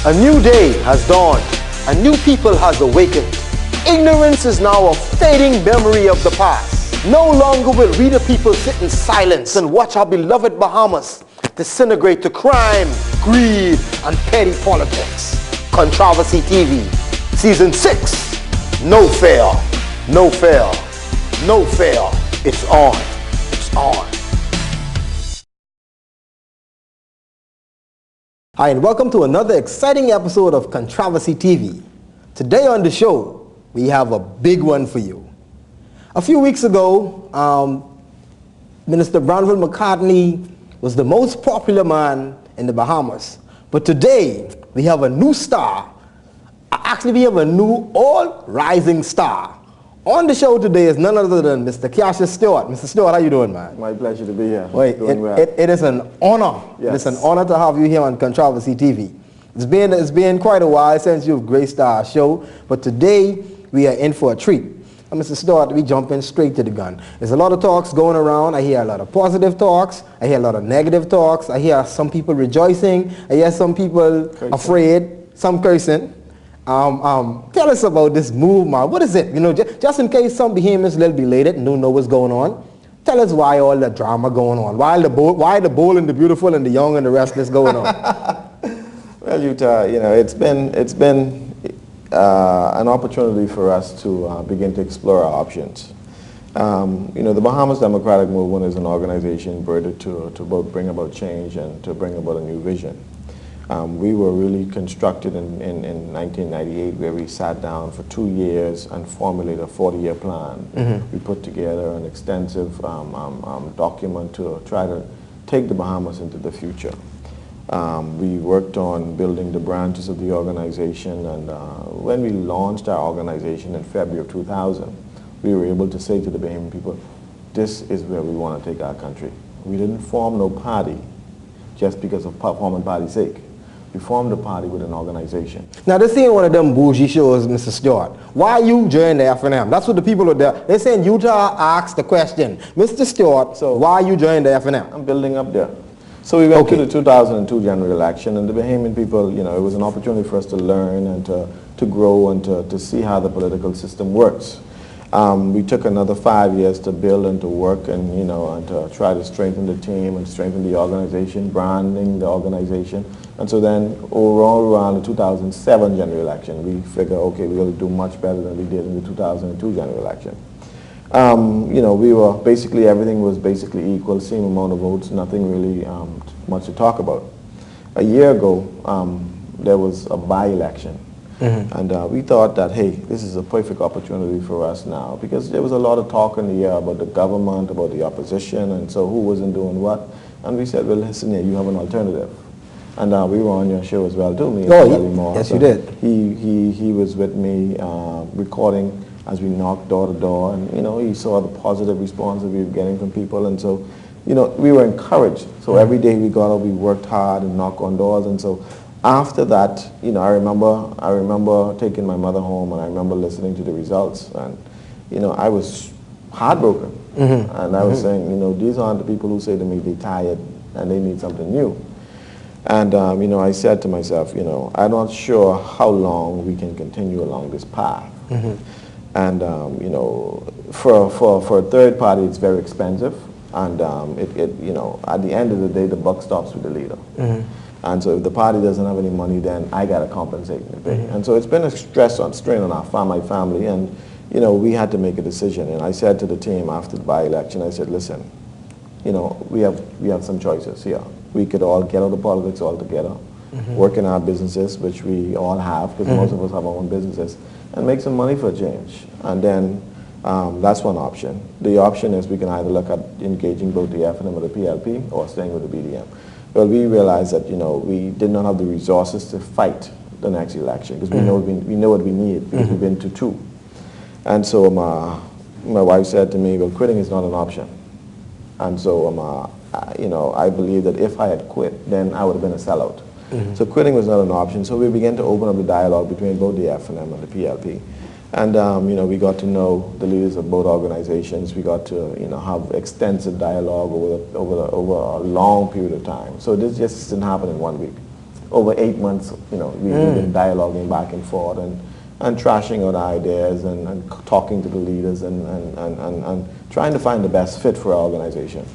A new day has dawned. A new people has awakened. Ignorance is now a fading memory of the past. No longer will we the people sit in silence and watch our beloved Bahamas disintegrate to crime, greed, and petty politics. Controversy TV, Season 6. No fair, no fair, no fair. It's on. It's on. Hi, and welcome to another exciting episode of Controversy TV. Today on the show, we have a big one for you. A few weeks ago, Minister Granville McCartney was the most popular man in the Bahamas. But today, we have a new star. Actually, we have a new all-rising star. On the show today is none other than Mr. Cassius Stuart. Mr. Stuart, how you doing, man? My pleasure to be here. Wait, it is an honor. Yes. It's an honor to have you here on Controversy TV. It's been quite a while since you've graced our show, but today we are in for a treat. And Mr. Stuart, we jumping straight to the gun. There's a lot of talks going around. I hear a lot of positive talks. I hear a lot of negative talks. I hear some people rejoicing. I hear some people afraid, some cursing. Tell us about this move, man. What is it? You know, just in case some Bahamians a little belated and don't know what's going on, tell us why all the drama going on. Why the bold and the beautiful and the young and the restless going on? Well, Utah, you know, it's been an opportunity for us to begin to explore our options. You know, the Bahamas Democratic Movement is an organization birthed to both bring about change and to bring about a new vision. We were really constructed in 1998, where we sat down for 2 years and formulated a 40-year plan. Mm-hmm. We put together an extensive document to try to take the Bahamas into the future. We worked on building the branches of the organization, and when we launched our organization in February of 2000, we were able to say to the Bahamian people, this is where we want to take our country. We didn't form no party just because of forming party's sake. We formed a party with an organization. Now, this ain't one of them bougie shows, Mr. Stuart. Why you join the FNM? That's what the people are there. They're saying Utah asked the question. Mr. Stuart, so why you joined the FNM? I'm building up there. So we went to the 2002 general election, and the Bahamian people, you know, it was an opportunity for us to learn and to grow and to see how the political system works. We took another 5 years to build and to work and, you know, and to try to strengthen the team and strengthen the organization, branding the organization. And so then all around the 2007 general election, we figured, okay, we're going to do much better than we did in the 2002 general election. You know, we were basically, everything was basically equal, same amount of votes, nothing really much to talk about. A year ago, there was a by-election. Mm-hmm. And we thought that, hey, this is a perfect opportunity for us now, because there was a lot of talk in the air about the government, about the opposition, and so who wasn't doing what. And we said, well, listen here, you have an alternative. And we were on your show as well, too. Yes, you did. He was with me recording as we knocked door to door, and, you know, he saw the positive response that we were getting from people, and so, you know, we were encouraged. So every day we got up, we worked hard and knocked on doors, and so after that, you know, I remember taking my mother home, and I remember listening to the results, and, you know, I was heartbroken. Mm-hmm. And I was saying, you know, these aren't the people who say to me they're tired and they need something new. And, you know, I said to myself, you know, I'm not sure how long we can continue along this path. Mm-hmm. And, you know, for a third party, it's very expensive. And, you know, at the end of the day, the buck stops with the leader. Mm-hmm. And so if the party doesn't have any money, then I got to compensate and pay. Mm-hmm. And so it's been a strain on my family. And, you know, we had to make a decision. And I said to the team after the by-election, I said, listen, you know, we have some choices here. We could all get out of politics altogether, mm-hmm. work in our businesses, which we all have, because mm-hmm. most of us have our own businesses, and make some money for a change. And then that's one option. The option is we can either look at engaging both the FNM or the PLP or staying with the BDM. Well, we realized that, you know, we did not have the resources to fight the next election, because mm-hmm. we know what we need, because mm-hmm. we've been to two. And so my wife said to me, well, quitting is not an option. And so, you know, I believe that if I had quit, then I would have been a sellout. Mm-hmm. So quitting was not an option. So we began to open up the dialogue between both the FNM and the PLP. And, you know, we got to know the leaders of both organizations. We got to, you know, have extensive dialogue over a long period of time. So this just didn't happen in 1 week. over 8 months, you know, we've been dialoguing back and forth and trashing out ideas and talking to the leaders and trying to find the best fit for our organization.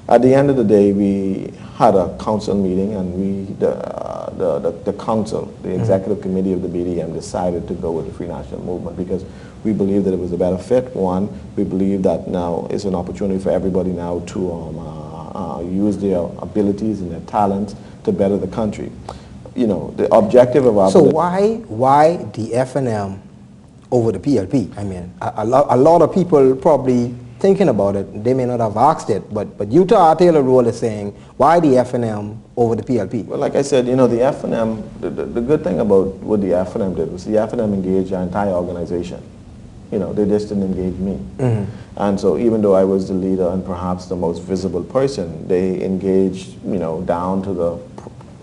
At the end of the day, we had a council meeting, and the council, the executive committee of the BDM, decided to go with the Free National Movement because we believe that it was a better fit. One, we believe that now it's an opportunity for everybody now to use their abilities and their talents to better the country. You know, the objective of our... So why the FNM over the PLP? I mean, a lot of people probably thinking about it, they may not have asked it, but Utah Taylor role is saying, why the FNM over the PLP? Well, like I said, you know, the FNM, the good thing about what the FNM did was the FNM engaged our entire organization. You know, they just didn't engage me. And so even though I was the leader and perhaps the most visible person, they engaged, you know, down to the,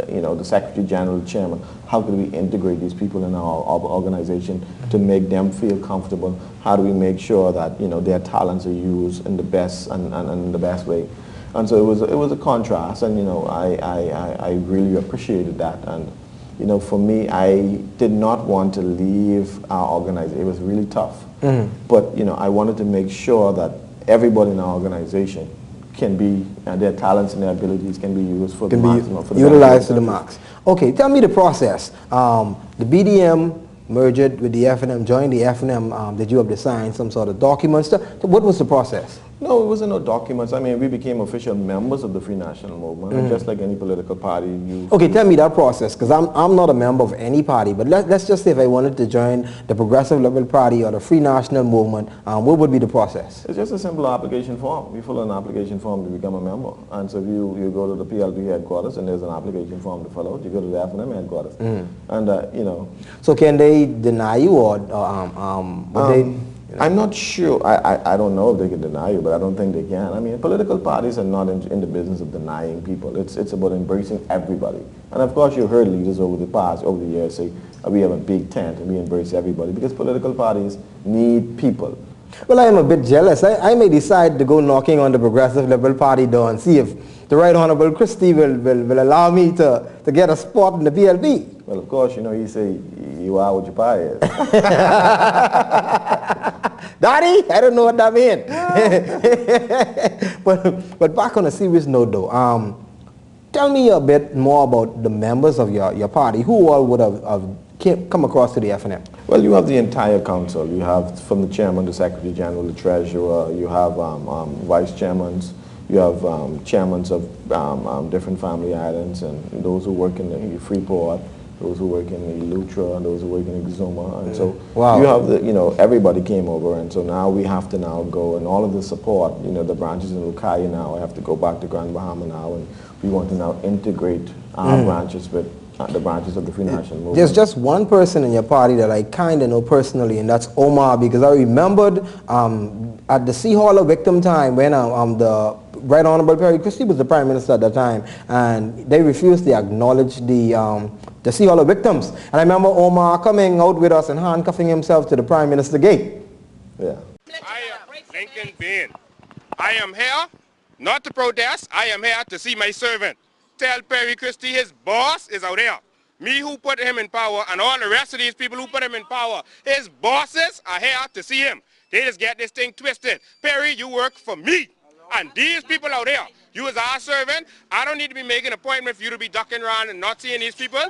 you know, the Secretary General, the Chairman. How could we integrate these people in our organization to make them feel comfortable? How do we make sure that, you know, their talents are used in the best and the best way? And so it was a contrast, and, you know, I really appreciated that. And, you know, for me, I did not want to leave our organization. It was really tough. But, you know, I wanted to make sure that everybody in our organization can be, their talents and their abilities can be used for the maximum. Utilized to the max. Okay, tell me the process. The BDM merged with the FNM, joined the FNM. Did you have to sign some sort of documents? What was the process? No, it wasn't no documents. I mean, we became official members of the Free National Movement, and just like any political party. Okay, tell me that process, because I'm not a member of any party, but let's just say if I wanted to join the Progressive Liberal Party or the Free National Movement, what would be the process? It's just a simple application form. You fill an application form to become a member. And so if you go to the PLP headquarters and there's an application form to fill out, you go to the FNM headquarters. And, you know. So can they deny you or I'm not sure. I don't know if they can deny you, but I don't think they can. I mean, political parties are not in the business of denying people. It's about embracing everybody. And of course, you've heard leaders over the years say, we have a big tent and we embrace everybody, because political parties need people. Well, I am a bit jealous. I may decide to go knocking on the Progressive Liberal Party door and see if the Right Honorable Christie will allow me to get a spot in the PLP. Well, of course, you know, you say you are what your pie is. Daddy, I don't know what that means. but back on a serious note, though, tell me a bit more about the members of your party. Who all would have come across to the FNM? Well, you have the entire council. You have from the chairman, the secretary general, the treasurer. You have vice chairmans. You have chairmans of different family islands, and those who work in the Freeport, those who work in Eleuthera, and those who work in Exuma. And so you have the, you know, everybody came over, and so now we have to now go, and all of the support, you know, the branches in Lucaya now, I have to go back to Grand Bahama now, and we want to now integrate our branches with the branches of the Free National Movement. There's just one person in your party that I kind of know personally, and that's Omar, because I remembered at the Sea Hauler victim time when the Right Honorable Perry Christie was the Prime Minister at that time, and they refused to acknowledge the Sea Hauler victims. And I remember Omar coming out with us and handcuffing himself to the Prime Minister gate. Yeah. I am Lincoln Bean. I am here not to protest. I am here to see my servant. Tell Perry Christie his boss is out there. Me who put him in power, and all the rest of these people who put him in power, his bosses are here to see him. They just get this thing twisted. Perry, you work for me. And these people out there, you as our servant, I don't need to be making an appointment for you to be ducking around and not seeing these people.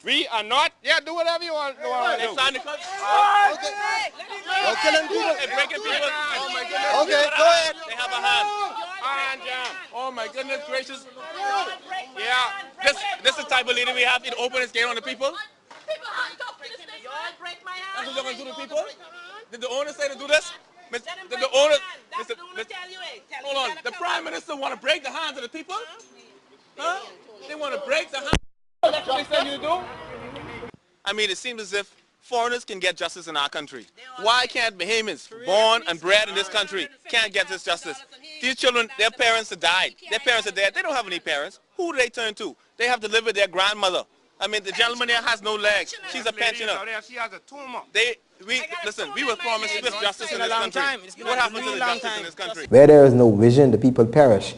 We are not, do whatever you want to do. Okay. Killing people and breaking people. Oh my goodness. Okay, go ahead. They have a hand. Oh my goodness gracious. Yeah, this is the type of leader we have. He'd open his gate on the people. People handcuffed to this thing. You all break my hand. That's what you're going to do to people? Did the owner say to do this? Did the owner, hold on, the Prime Minister want to break the hands of the people? Huh? They want to break the hands. That's what they said you do? I mean, it seems as if foreigners can get justice in our country. Why can't Bahamians, born and bred in this country, can't get this justice? These children, their parents have died. Their parents are dead. They don't have any parents. Who do they turn to? They have to live with their grandmother. I mean, the gentleman here has no legs. She's a pensioner. She has a tumor. We were promised swift justice in this country. What happened to the justice in this country? Where there is no vision, the people perish.